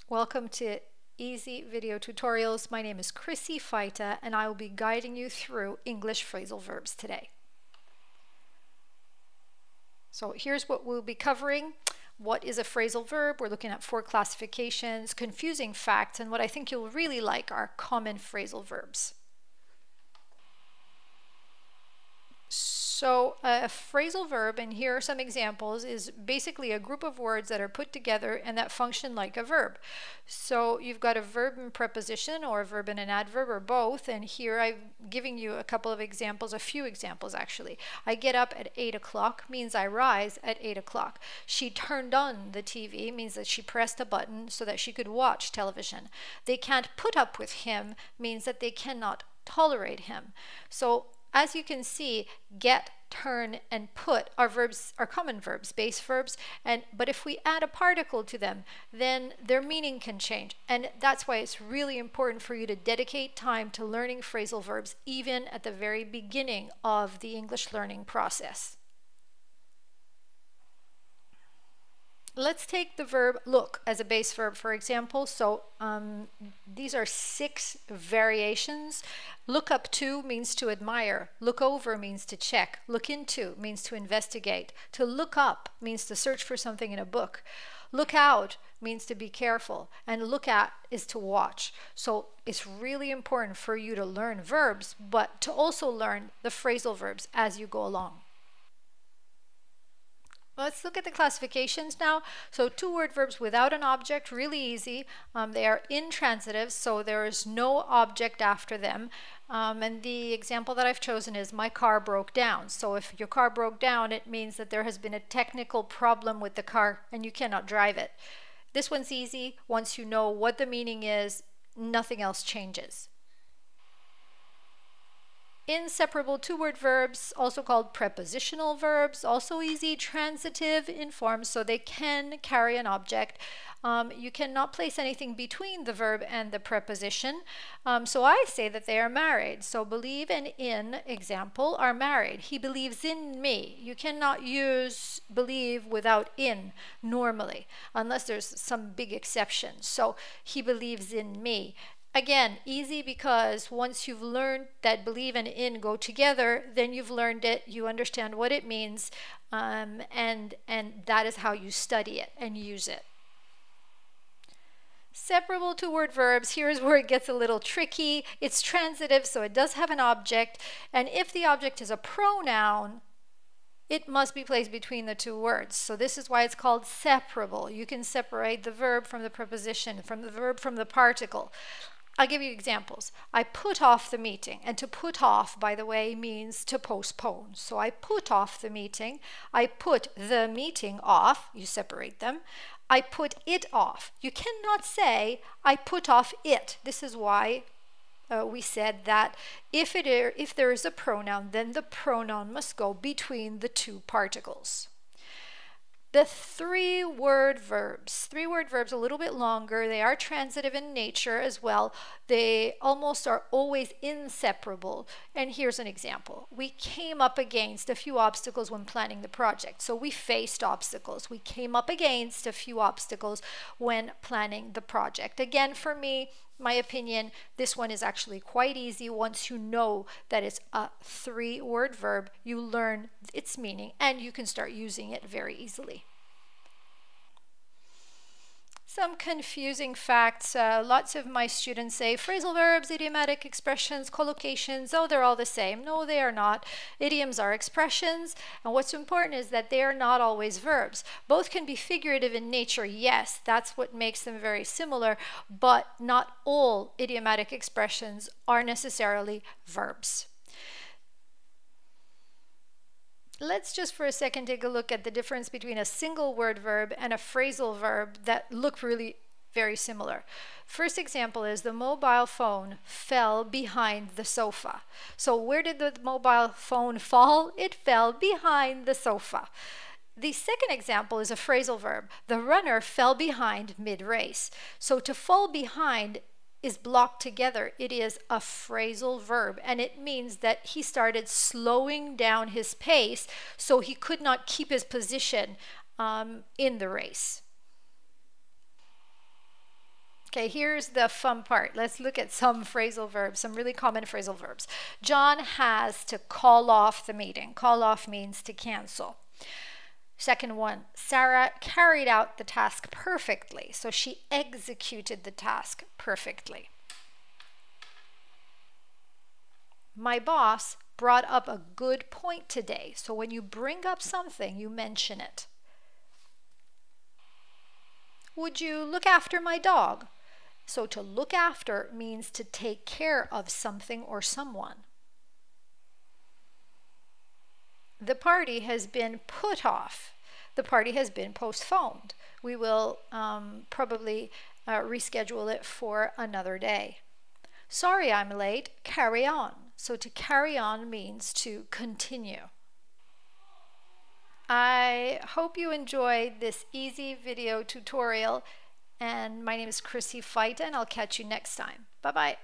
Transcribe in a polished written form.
Welcome to Easy Video Tutorials. My name is Chrissy Faita and I will be guiding you through English phrasal verbs today. So here's what we'll be covering. What is a phrasal verb? We're looking at 4 classifications, confusing facts, and what I think you'll really like are common phrasal verbs. So a phrasal verb, and here are some examples, is basically a group of words that are put together and that function like a verb. So you've got a verb and preposition, or a verb and an adverb, or both, and here I'm giving you a couple of examples, a few examples actually. I get up at 8 o'clock means I rise at 8 o'clock. She turned on the TV means that she pressed a button so that she could watch television. They can't put up with him means that they cannot tolerate him. So as you can see, get, turn, and put are verbs, are common verbs, base verbs, but if we add a particle to them, then their meaning can change. And that's why it's really important for you to dedicate time to learning phrasal verbs, even at the very beginning of the English learning process. Let's take the verb look as a base verb, for example. So these are 6 variations. Look up to means to admire. Look over means to check. Look into means to investigate. To look up means to search for something in a book. Look out means to be careful. And look at is to watch. So it's really important for you to learn verbs, but to also learn the phrasal verbs as you go along. Let's look at the classifications now. So 2-word verbs without an object, really easy. They are intransitives, so there is no object after them. And the example that I've chosen is my car broke down. So if your car broke down, it means that there has been a technical problem with the car and you cannot drive it. This one's easy. Once you know what the meaning is, nothing else changes. Inseparable 2-word verbs, also called prepositional verbs, also easy, transitive in form, so they can carry an object. You cannot place anything between the verb and the preposition. So I say that they are married. So believe and in, example, are married. He believes in me. You cannot use believe without in normally, unless there's some big exception. So he believes in me. Again, easy because once you've learned that believe and in go together, then you've learned it, you understand what it means, and that is how you study it and use it. Separable 2-word verbs, here's where it gets a little tricky. It's transitive, so it does have an object, and if the object is a pronoun, it must be placed between the 2 words. So this is why it's called separable. You can separate the verb from the preposition, from the verb from the particle. I'll give you examples. I put off the meeting. And to put off, by the way, means to postpone. So I put off the meeting. I put the meeting off. You separate them. I put it off. You cannot say, I put off it. This is why we said that if there is a pronoun, then the pronoun must go between the 2 particles. The 3-word verbs. 3-word verbs a little bit longer. They are transitive in nature as well. They almost are always inseparable. And here's an example. We came up against a few obstacles when planning the project. So we faced obstacles. We came up against a few obstacles when planning the project. Again, for me, my opinion, this one is actually quite easy. Once you know that it's a 3-word verb, you learn its meaning and you can start using it very easily. Some confusing facts. Lots of my students say phrasal verbs, idiomatic expressions, collocations, oh, they're all the same. No, they are not. Idioms are expressions, and what's important is that they are not always verbs. Both can be figurative in nature, yes, that's what makes them very similar, but not all idiomatic expressions are necessarily verbs. Let's just for a second take a look at the difference between a single word verb and a phrasal verb that look really very similar. First example is the mobile phone fell behind the sofa. So where did the mobile phone fall? It fell behind the sofa. The second example is a phrasal verb. The runner fell behind mid-race. So to fall behind is blocked together. It is a phrasal verb, and it means that he started slowing down his pace so he could not keep his position in the race. Okay, here's the fun part. Let's look at some phrasal verbs, some really common phrasal verbs. John has to call off the meeting. Call off means to cancel. Second one, Sarah carried out the task perfectly. So she executed the task perfectly. My boss brought up a good point today. So when you bring up something, you mention it. Would you look after my dog? So to look after means to take care of something or someone. The party has been put off. The party has been postponed. We will probably reschedule it for another day. Sorry I'm late. Carry on. So to carry on means to continue. I hope you enjoyed this easy video tutorial. And my name is Chrissy Fight, and I'll catch you next time. Bye-bye.